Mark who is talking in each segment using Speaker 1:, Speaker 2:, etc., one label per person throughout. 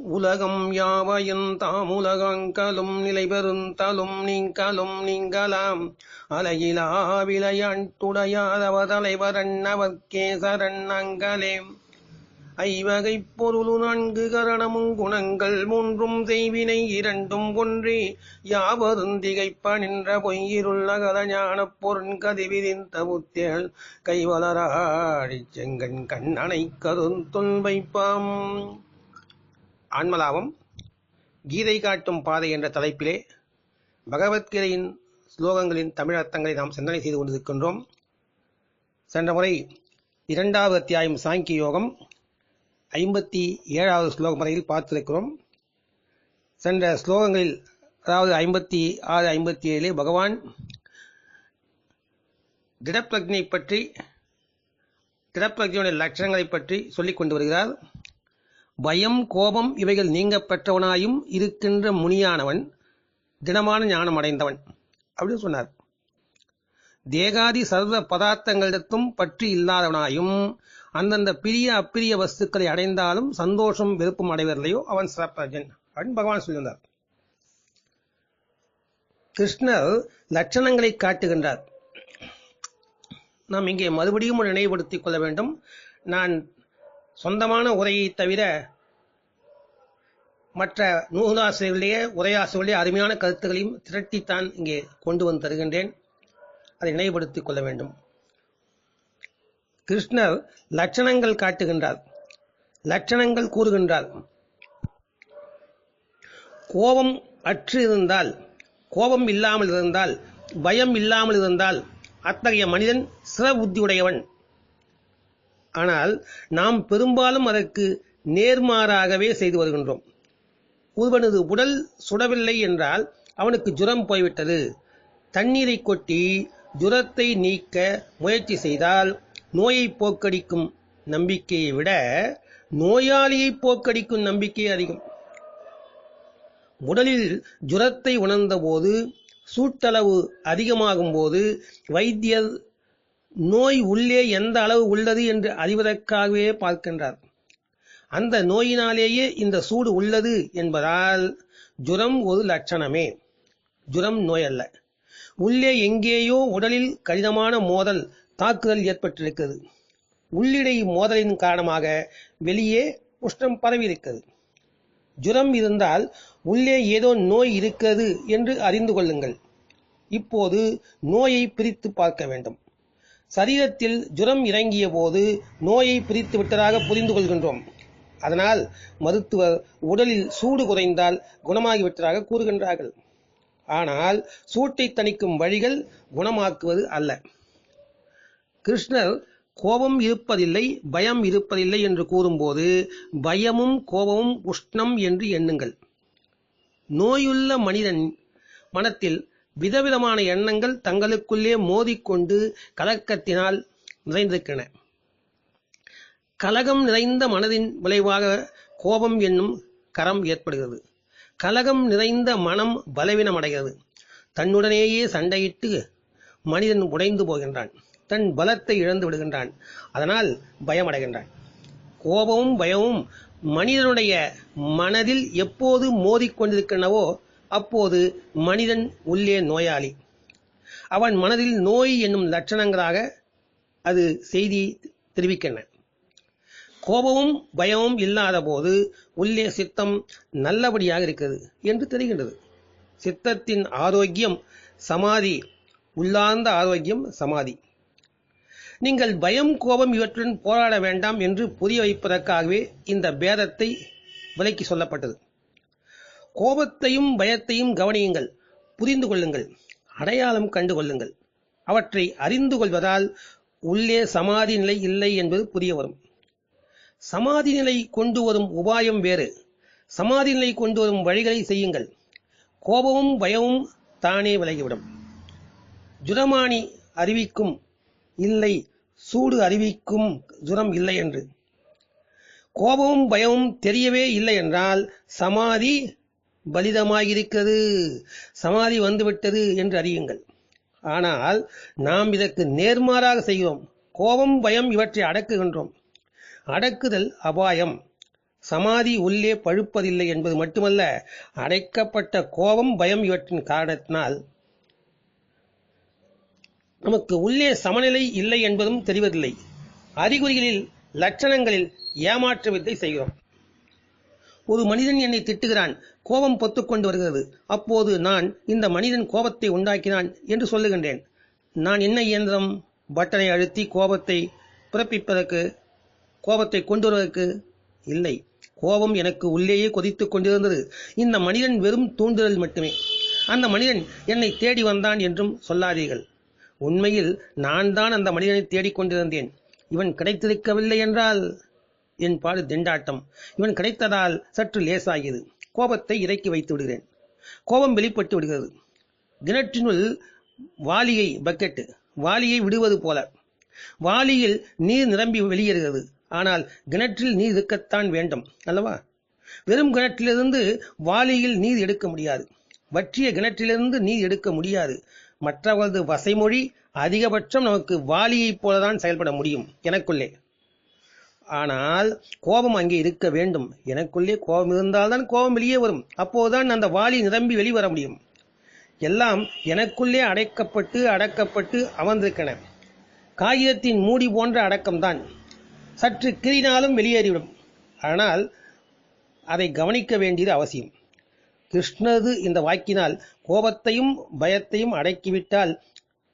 Speaker 1: உலகம் யாவையும் தாமுலகங்களும் நிலைபெறுந்தலும் நீங்களும் நீங்களாம் அலையிலா விளையாட்டுடையாதவர் தலைவரன்னவர்க்கே சரணங்களே. ஐவகைப் பொருளு நான்கு கரணமும் குணங்கள் மூன்றும் செய்வினை இரண்டும் ஒன்றே யாவரும் திகைப்ப நின்ற பொய்யிருள் அகல ஞானப் பொருண்கதி விரிந்த புத்தேள் கைவளராழிச் செங்கண் கண்ணனை கருத்துள் வைப்பாம். ஆன்மலாபம் கீதை காட்டும் பாதை என்ற தலைப்பிலே பகவத்கீதையின் ஸ்லோகங்களின் தமிழர்த்தங்களை நாம் சிந்தனை செய்து கொண்டிருக்கின்றோம். சென்ற முறை 2வது அத்தியாயம் சாங்கிய யோகம் 57வது ஸ்லோகம் வரையில் பார்த்திருக்கிறோம். சென்ற ஸ்லோகங்களில் அதாவது 56, 57 பகவான் திடப்பிரஜை பற்றி, திடப்பிரஜையுடைய லட்சணங்களை பற்றி சொல்லிக் கொண்டு வருகிறார். பயம், கோபம் இவைகள் நீங்க பெற்றவனாயும் இருக்கின்ற முனியானவன் திடமான ஞானம் அடைந்தவன் அப்படின்னு சொன்னார். தேகாதி சர்வ பதார்த்தங்களிடத்தும் பற்றி இல்லாதவனாயும் அந்தந்த பிரிய அப்பிரிய வஸ்துக்களை அடைந்தாலும் சந்தோஷம் விருப்பம் அடைவதில்லையோ அவன் சிறப்பஜன் அப்படின்னு பகவான் சொல்லியிருந்தார். கிருஷ்ணர் லட்சணங்களை காட்டுகின்றார். நாம் இங்கே மறுபடியும் நினைவுபடுத்திக் கொள்ள வேண்டும். நான் சொந்தமான உரையை தவிர மற்ற நூலாசிரியர்களுடைய உரையாசிரியர்களுடைய அருமையான கருத்துக்களையும் திரட்டித்தான் இங்கே கொண்டு வந்து தருகின்றேன். அதை நினைவுபடுத்திக் கொள்ள வேண்டும். கிருஷ்ணர் லட்சணங்கள் காட்டுகின்றார், லட்சணங்கள் கூறுகின்றார். கோபம் அற்று இருந்தால், கோபம் இல்லாமல் இருந்தால், பயம் இல்லாமல் இருந்தால் அத்தகைய மனிதன் சிற புத்தியுடையவன். ஆனால் நாம் பெரும்பாலும் அதற்கு நேர்மாறாகவே செய்து வருகின்றோம். ஒருவனது உடல் சுடவில்லை என்றால் அவனுக்கு ஜுரம் போய்விட்டது. தண்ணீரை கொட்டி ஜுரத்தை நீக்க முயற்சி செய்தால் நோயை போக்கடிக்கும் நம்பிக்கையை விட நோயாளியை போக்கடிக்கும் நம்பிக்கை அதிகம். உடலில் ஜுரத்தை உணர்ந்த போது, சூட்டளவு அதிகமாகும் போது வைத்தியர் நோய் உள்ளே எந்த அளவு உள்ளது என்று அறிவதற்காகவே பார்க்கின்றார். அந்த நோயினாலேயே இந்த சூடு உள்ளது என்பதால் ஜுரம் ஒரு லட்சணமே, ஜுரம் நோய் அல்ல. உள்ளே எங்கேயோ உடலில் கடினமான மோதல், தாக்குதல் ஏற்பட்டிருக்கிறது. உள்ளிடை மோதலின் காரணமாக வெளியே உஷ்ணம் பரவி இருக்கிறது. ஜுரம் இருந்தால் உள்ளே ஏதோ நோய் இருக்கிறது என்று அறிந்து கொள்ளுங்கள். இப்போது நோயை பிரித்து பார்க்க வேண்டும். சரீரத்தில் ஜுரம் இறங்கிய போது நோயை பிரித்து விட்டதாக புரிந்து கொள்கின்றோம். அதனால் மருத்துவர் உடலில் சூடு குறைந்தால் குணமாகிவிட்டதாக கூறுகின்றார்கள். ஆனால் சூட்டை தணிக்கும் வழிகள் குணமாக்குவது அல்ல. கிருஷ்ணர் கோபம் இருப்பதில்லை, பயம் இருப்பதில்லை என்று கூறும்போது பயமும் கோபமும் உஷ்ணம் என்று எண்ணுங்கள். நோயுள்ள மனிதன் மனத்தில் விதவிதமான எண்ணங்கள் தங்களுக்குள்ளே மோதிக்கொண்டு கலக்கத்தினால் நிறைந்திருக்கின்றன. கலகம் நிறைந்த மனதின் விளைவாக கோபம் என்னும் கரம் ஏற்படுகிறது. கலகம் நிறைந்த மனம் பலவீனமடைகிறது. தன்னுடனேயே சண்டையிட்டு மனிதன் உடைந்து போகின்றான், தன் பலத்தை இழந்து விடுகின்றான். அதனால் பயமடைகின்றான். கோபமும் பயமும் மனிதனுடைய மனதில் எப்போது மோதிக்கொண்டிருக்கின்றனவோ அப்போது மனிதன் உள்ளே நோயாளி. அவன் மனதில் நோய் என்னும் லட்சணங்களாக அது செய்தி தெரிவிக்கின்றன. கோபமும் பயமும் இல்லாத போது உள்ளே சித்தம் நல்லபடியாக இருக்கிறது என்று தெரிகின்றது. சித்தத்தின் ஆரோக்கியம் சமாதி, உள்ளார்ந்த ஆரோக்கியம் சமாதி. நீங்கள் பயம், கோபம் இவற்றுடன் போராட வேண்டாம் என்று புரிய வைப்பதற்காகவே இந்த பேதத்தை விலக்கி சொல்லப்பட்டது. கோபத்தையும் பயத்தையும் கவனியுங்கள், புரிந்து கொள்ளுங்கள், அடையாளம் கண்டு கொள்ளுங்கள். அவற்றை அறிந்து கொள்வதால் உள்ளே சமாதி நிலை இல்லை என்பது புரிய வரும். சமாதி நிலை கொண்டு வரும் உபாயம் வேறு. சமாதி நிலை கொண்டு வரும் வழிகளை செய்யுங்கள். கோபமும் பயமும் தானே விலகிவிடும். ஜுரமானி அறிவிக்கும் இல்லை, சூடு அறிவிக்கும் ஜுரம் இல்லை என்று. கோபமும் பயமும் தெரியவே இல்லை என்றால் சமாதி பலிதமாகியிருக்கிறது, சமாதி வந்துவிட்டது என்று அறியுங்கள். ஆனால் நாம் இதற்கு நேர்மாறாக செய்கிறோம். கோபம், பயம் இவற்றை அடக்குகின்றோம். அடக்குதல் அபாயம். சமாதி உள்ளே பழுப்பதில்லை என்பது மட்டுமல்ல, அடைக்கப்பட்ட கோபம், பயம் இவற்றின் காரணத்தினால் நமக்கு உள்ளே சமநிலை இல்லை என்பதும் தெரிவதில்லை. அறிகுறிகளில், லட்சணங்களில் ஏமாற்று வித்தை செய்கிறோம். ஒரு மனிதன் என்னை திட்டுகிறான், கோபம் பொத்துக்கொண்டு வருகிறது. அப்போது நான் இந்த மனிதன் கோபத்தை உண்டாக்கினான் என்று சொல்லுகின்றேன். நான் என்ன இயந்திரம்? பட்டனை அழுத்தி கோபத்தை பிறப்பிப்பதற்கு, கோபத்தை கொண்டு வருவதற்கு இல்லை. கோபம் எனக்கு உள்ளேயே கொதித்துக் கொண்டிருந்தது. இந்த மனிதன் வெறும் தூண்டுதல் மட்டுமே. அந்த மனிதன் என்னை தேடி வந்தான் என்றும் சொல்லாதீர்கள். உண்மையில் நான் தான் அந்த மனிதனை தேடிக்கொண்டிருந்தேன். இவன் கிடைத்திருக்கவில்லை என்றால் என் பாடு திண்டாட்டம். இவன் கிடைத்ததால் சற்று லேசாகியது. கோபத்தை இறக்கி வைத்து விடுகிறேன். கோபம் வெளிப்பட்டு விடுகிறது. கிணற்றினுள் வாளியை, பக்கெட்டு வாளியை விடுவது போல. வாளியில் நீர் நிரம்பி வெளியேறுகிறது. ஆனால் கிணற்றில் நீர் இருக்கத்தான் வேண்டும் அல்லவா? வெறும் கிணற்றிலிருந்து வாளியில் நீர் எடுக்க முடியாது. வற்றிய கிணற்றிலிருந்து நீர் எடுக்க முடியாது. மற்றவர்களது வசைமொழி அதிகபட்சம் நமக்கு வாளியைப் போலதான் செயல்பட முடியும் எனக்குள்ளே. ஆனால் கோபம் அங்கே இருக்க வேண்டும். எனக்குள்ளே கோபம் இருந்தால்தான் கோபம் வெளியே வரும். அப்போதுதான் அந்த வாளி நிரம்பி வெளிவர முடியும். எல்லாம் எனக்குள்ளே அடக்கப்பட்டு அமர்ந்திருக்கின்றன. காகிதத்தின் மூடி போன்ற அடக்கம்தான். சற்று கிரினாலும் வெளியேறிவிடும். ஆனால் அதை கவனிக்க வேண்டியது அவசியம். கிருஷ்ணரது இந்த வாக்கினால் கோபத்தையும் பயத்தையும் அடக்கிவிட்டால்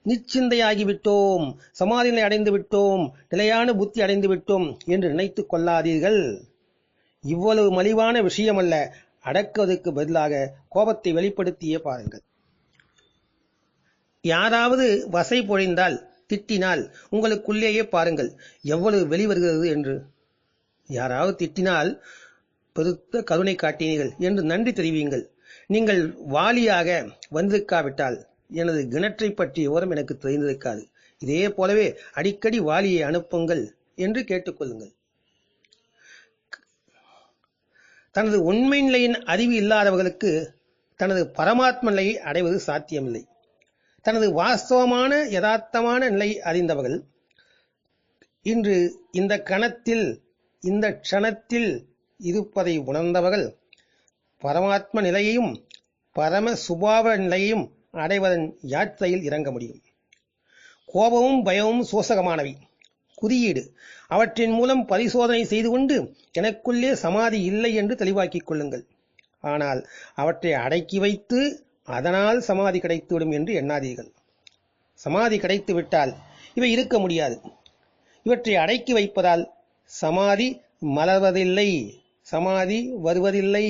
Speaker 1: நிச்சிந்தையாகிவிட்டோம், சமாதி நிலை அடைந்து விட்டோம், நிலையான புத்தி அடைந்து விட்டோம் என்று நினைத்துக் கொள்ளாதீர்கள். இவ்வளவு மலிவான விஷயமல்ல. அடக்குவதற்கு பதிலாக கோபத்தை வெளிப்படுத்தியே பாருங்கள். யாராவது வசை பொழிந்தால், திட்டினால் உங்களுக்குள்ளேயே பாருங்கள் எவ்வளவு வெளிவருகிறது என்று. யாராவது திட்டினால் பெருத்த கருணை காட்டினீர்கள் என்று நன்றி தெரிவியுங்கள். நீங்கள் வாலியாக வந்திருக்காவிட்டால் எனது கிணற்றை பற்றிய விவரம் எனக்கு தெரிந்திருக்காது. இதே போலவே அடிக்கடி வாலியை அனுப்புங்கள் என்று கேட்டுக்கொள்ளுங்கள். தனது உண்மை நிலையின் அறிவு இல்லாதவர்களுக்கு தனது பரமாத்ம நிலையை அடைவது சாத்தியமில்லை. தனது வாஸ்தவமான யதார்த்தமான நிலை அறிந்தவர்கள், இன்று இந்த கணத்தில் இந்த க்ஷணத்தில் இருப்பதை உணர்ந்தவர்கள், பரமாத்ம நிலையையும் பரம சுபாவ நிலையையும் அடைவதன் யாத்திரையில் இறங்க முடியும். கோபமும் பயமும் சோசகமானவை, குறியீடு. அவற்றின் மூலம் பரிசோதனை செய்து கொண்டு எனக்குள்ளே சமாதி இல்லை என்று தெளிவாக்கிக் கொள்ளுங்கள். ஆனால் அவற்றை அடக்கி வைத்து அதனால் சமாதி கிடைத்துவிடும் என்று எண்ணாதீர்கள். சமாதி கிடைத்து விட்டால் இவை இருக்க முடியாது. இவற்றை அடக்கி வைப்பதால் சமாதி மலர்வதில்லை, சமாதி வருவதில்லை.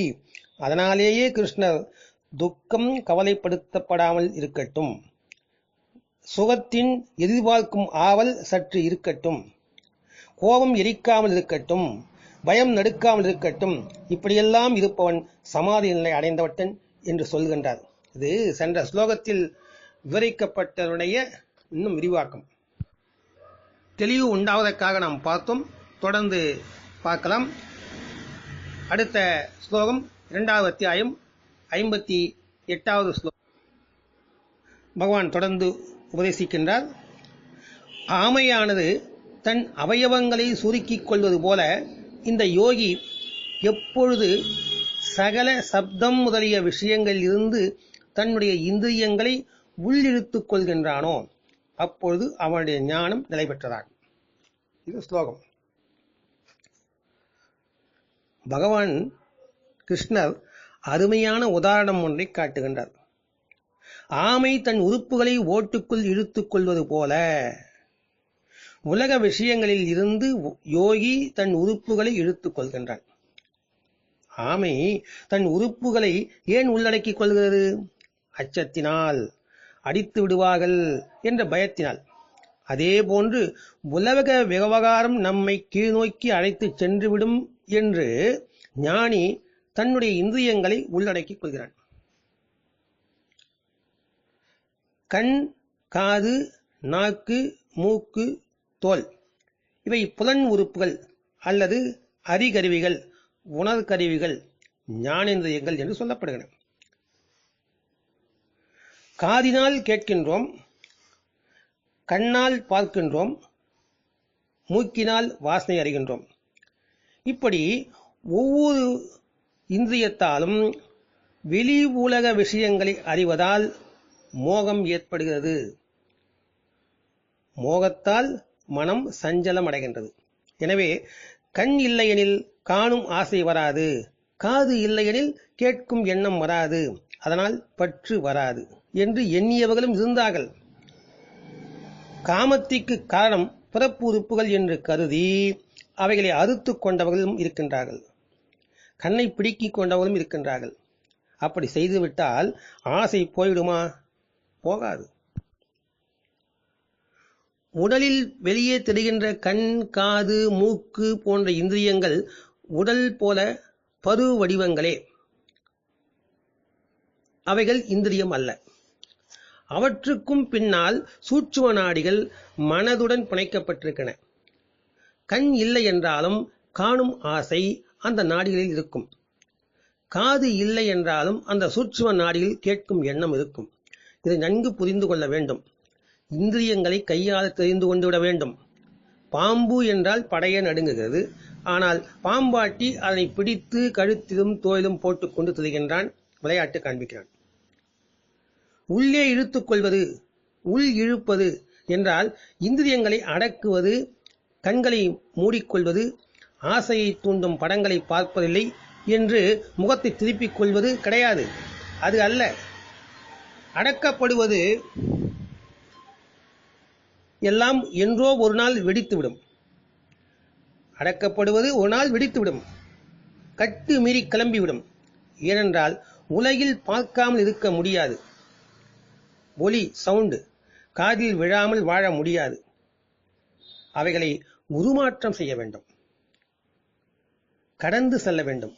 Speaker 1: அதனாலேயே கிருஷ்ணர் துக்கம் கவலைப்படுத்தப்படாமல் இருக்கட்டும், சுகத்தின் எதிர்பார்க்கும் ஆவல் சற்று இருக்கட்டும், கோபம் எரிக்காமல் இருக்கட்டும், பயம் நடுக்காமல் இருக்கட்டும், இப்படியெல்லாம் இருப்பவன் சமாதி நிலை அடைந்தவட்டன் என்று சொல்கின்றார். இது சென்ற ஸ்லோகத்தில் விவரிக்கப்பட்டவருடைய இன்னும் விரிவாக்கம். தெளிவு உண்டாவதற்காக நாம் பார்த்தோம். தொடர்ந்து பார்க்கலாம். அடுத்த ஸ்லோகம் 2வது அத்தியாயம் 58வது ஸ்லோகம். பகவான் தொடர்ந்து உபதேசிக்கின்றார். ஆமையானது தன் அவயவங்களை சுருக்கிக் கொள்வது போல இந்த யோகி எப்பொழுது சகல சப்தம் முதலிய விஷயங்களில் இருந்து தன்னுடைய இந்திரியங்களை உள்ளிழுத்துக் கொள்கின்றானோ அப்பொழுது அவனுடைய ஞானம் நிலை பெற்றதாகும். இது ஸ்லோகம். பகவான் கிருஷ்ணர் அருமையான உதாரணம் ஒன்றை காட்டுகின்றார். ஆமை தன் உறுப்புகளை ஓட்டுக்குள் இழுத்துக் கொள்வது போல உலக விஷயங்களில் இருந்து யோகி தன் உறுப்புகளை இழுத்துக் கொள்கின்றான். ஆமை தன் உறுப்புகளை ஏன் உள்ளடக்கிக் கொள்கிறது? அச்சத்தினால், அடித்து விடுவார்கள் என்ற பயத்தினால். அதே போன்று உலக விவகாரம் நம்மை கீழ்நோக்கி அழைத்துச் சென்றுவிடும் என்று ஞானி தன்னுடைய இந்திரியங்களை உள்ளடக்கிக் கொள்கிறான். கண், காது, நாக்கு, மூக்கு, தோல் இவை புலன் உறுப்புகள் அல்லது அறிகருவிகள், உணர்கருவிகள், ஞானேந்திரியங்கள் என்று சொல்லப்படுகின்றன. காதினால் கேட்கின்றோம், கண்ணால் பார்க்கின்றோம், மூக்கினால் வாசனை அறிகின்றோம். இப்படி ஒவ்வொரு இந்திரியத்தாலும் வெளி உலக விஷயங்களை அறிவதால் மோகம் ஏற்படுகிறது. மோகத்தால் மனம் சஞ்சலம் அடைகின்றது. எனவே கண் இல்லையெனில் காணும் ஆசை வராது, காது இல்லையெனில் கேட்கும் எண்ணம் வராது, அதனால் பற்று வராது என்று எண்ணியவர்களும் இருந்தார்கள். காமத்திற்கு காரணம் பிறப்பு உறுப்புகள் என்று கருதி அவைகளை அறுத்து கொண்டவர்களும் இருக்கின்றார்கள். கண்ணை பிடுக்கிக் கொண்டவர்களும் இருக்கின்றார்கள். அப்படி செய்துவிட்டால் ஆசை போய்விடுமா? போகாது. உடலில் வெளியே தெரிகின்ற கண், காது, மூக்கு போன்ற இந்திரியங்கள் உடல் போல பரு வடிவங்களே. அவைகள் இந்திரியம் அல்ல. அவற்றுக்கும் பின்னால் சூட்சும நாடிகள் மனதுடன் பிணைக்கப்பட்டிருக்கின்றன. கண் இல்லை என்றாலும் காணும் ஆசை அந்த நாடிகளில் இருக்கும். காது இல்லை என்றாலும் அந்த சூட்சும நாடியில் கேட்கும் எண்ணம் இருக்கும். இதை நன்கு புரிந்து கொள்ள வேண்டும். இந்திரியங்களை கையால் தெரிந்து கொண்டு விட வேண்டும். பாம்பு என்றால் படைய நடுங்குகிறது. ஆனால் பாம்பாட்டி அதனை பிடித்து கழுத்திலும் தோயிலும் போட்டுக்கொண்டு திரிகின்றான், விளையாட்டு காண்பிக்கிறான். உள்ளே இழுத்துக் கொள்வது, உள் இழுப்பது என்றால் இந்திரியங்களை அடக்குவது, கண்களை மூடிக்கொள்வது, ஆசையை தூண்டும் படங்களை பார்ப்பதில்லை என்று முகத்தை திருப்பிக் கொள்வது கிடையாது. அது அல்ல. அடக்கப்படுவது எல்லாம் என்றோ ஒரு நாள் வெடித்துவிடும். அடக்கப்படுவது ஒரு நாள் வெடித்துவிடும், கட்டு மீறி கிளம்பிவிடும். ஏனென்றால் உலகில் பார்க்காமல் இருக்க முடியாது. ஒலி, சவுண்டு காதில் விழாமல் வாழ முடியாது. அவைகளை உருமாற்றம் செய்ய வேண்டும், கடந்து செல்ல வேண்டும்.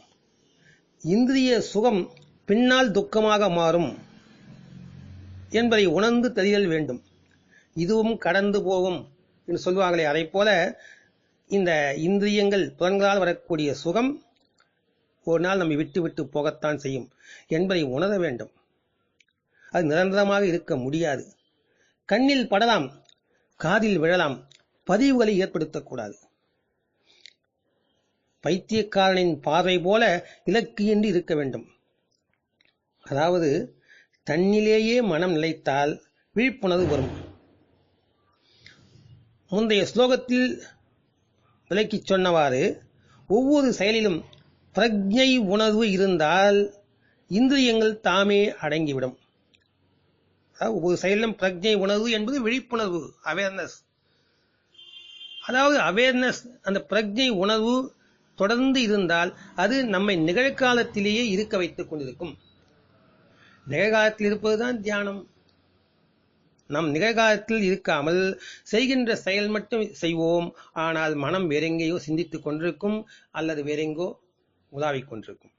Speaker 1: இந்திரிய சுகம் பின்னால் துக்கமாக மாறும் என்பதை உணர்ந்து தெரியல் வேண்டும். இதுவும் கடந்து போகும் என்று சொல்வார்களே, அதை போல இந்த இந்திரியங்கள் புலன்களால் வரக்கூடிய சுகம் ஒரு நாள் நம்மை விட்டு விட்டு போகத்தான் செய்யும் என்பதை உணர வேண்டும். அது நிரந்தரமாக இருக்க முடியாது. கண்ணில் படலாம், காதில் விழலாம், பதிவுகளை ஏற்படுத்தக்கூடாது. பைத்தியக்காரனின் பார்வை போல இலக்கு என்று இருக்க வேண்டும். அதாவது தன்னிலேயே மனம் நிலைத்தால் விழிப்புணர்வு வரும். முந்தைய ஸ்லோகத்தில் விளக்கிச் சொன்னவாறு ஒவ்வொரு செயலிலும் பிரக்ஞை உணர்வு இருந்தால் இந்திரியங்கள் தாமே அடங்கிவிடும். ஒவ்வொரு செயலிலும் பிரக்ஞை உணர்வு என்பது விழிப்புணர்வு, அவேர்னஸ். அதாவது அவேர்னஸ், அந்த பிரக்ஞை உணர்வு தொடர்ந்து இருந்தால் அது நம்மை நிகழ்காலத்திலேயே இருக்க வைத்துக் கொண்டிருக்கும். நிகழ்காலத்தில் இருப்பதுதான் தியானம். நம் நிகழ்காலத்தில் இருக்காமல் செய்கின்ற செயல் மட்டும் செய்வோம். ஆனால் மனம் வேறெங்கேயோ சிந்தித்துக் கொண்டிருக்கும், அல்லது வேறெங்கோ உலாவிக் கொண்டிருக்கும்,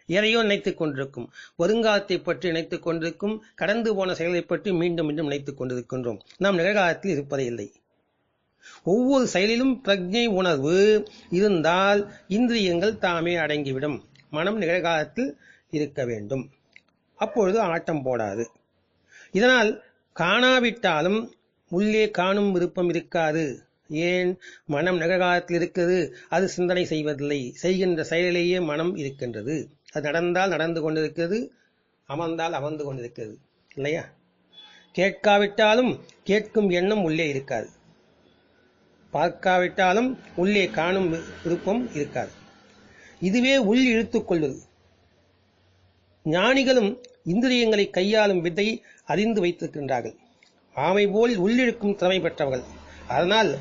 Speaker 1: எதையோ நினைத்துக் கொண்டிருக்கும். வருங்காலத்தை பற்றி நினைத்துக் கொண்டிருக்கும், கடந்து போன செயலை பற்றி மீண்டும் மீண்டும் நினைத்துக் கொண்டிருக்கின்றோம். நாம் நிகழ்காலத்தில் இருப்பதே இல்லை. ஒவ்வொரு செயலிலும் பிரக்ஞை உணர்வு இருந்தால் இந்திரியங்கள் தாமே அடங்கிவிடும். மனம் நிகழ்காலத்தில் இருக்க வேண்டும். அப்பொழுது ஆட்டம் போடாது. இதனால் காணாவிட்டாலும் உள்ளே காணும் விருப்பம் இருக்காது. ஏன்? மனம் நிகழ்காலத்தில் இருக்கிறது, அது சிந்தனை செய்வதில்லை. செய்கின்ற செயலிலேயே மனம் இருக்கின்றது. அது நடந்தால் நடந்து கொண்டிருக்கிறது, அமர்ந்தால் அமர்ந்து கொண்டிருக்கிறது, இல்லையா? கேட்காவிட்டாலும் கேட்கும் எண்ணம் உள்ளே இருக்காது. பார்க்காவிட்டாலும் உள்ளே காணும் விருப்பம் இருக்காது. இதுவே உள் இழுத்துக் கொள்வது. ஞானிகளும் இந்திரியங்களை கையாளும் வித்தை அறிந்து வைத்திருக்கின்றார்கள். ஆமை போல் உள்ளிழுக்கும் திறமை பெற்றவர்கள். அதனால்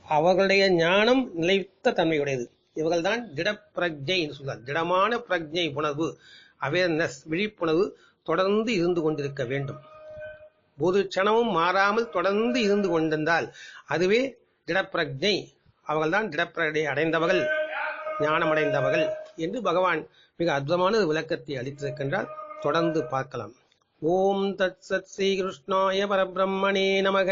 Speaker 1: அவர்களுடைய ஞானம் நிலைத்த தன்மையுடையது. இவர்கள்தான் திடப்பிரஜை என்று சொல்றார். திடமான பிரஜை உணர்வு, அவேர்னஸ், விழிப்புணர்வு தொடர்ந்து இருந்து கொண்டிருக்க வேண்டும். ஒரு க்ஷணமும் மாறாமல் தொடர்ந்து இருந்து கொண்டிருந்தால் அதுவே திடப்பிரஜை. அவர்கள்தான் திடப்பிரஜை அடைந்தவர்கள், ஞானம் அடைந்தவர்கள் என்று பகவான் மிக அற்புதமான விளக்கத்தை அளித்திருக்கின்றார். தொடர்ந்து பார்க்கலாம். ஓம் தத் சத் ஸ்ரீ கிருஷ்ணாய பரபிரம்மணே நமக.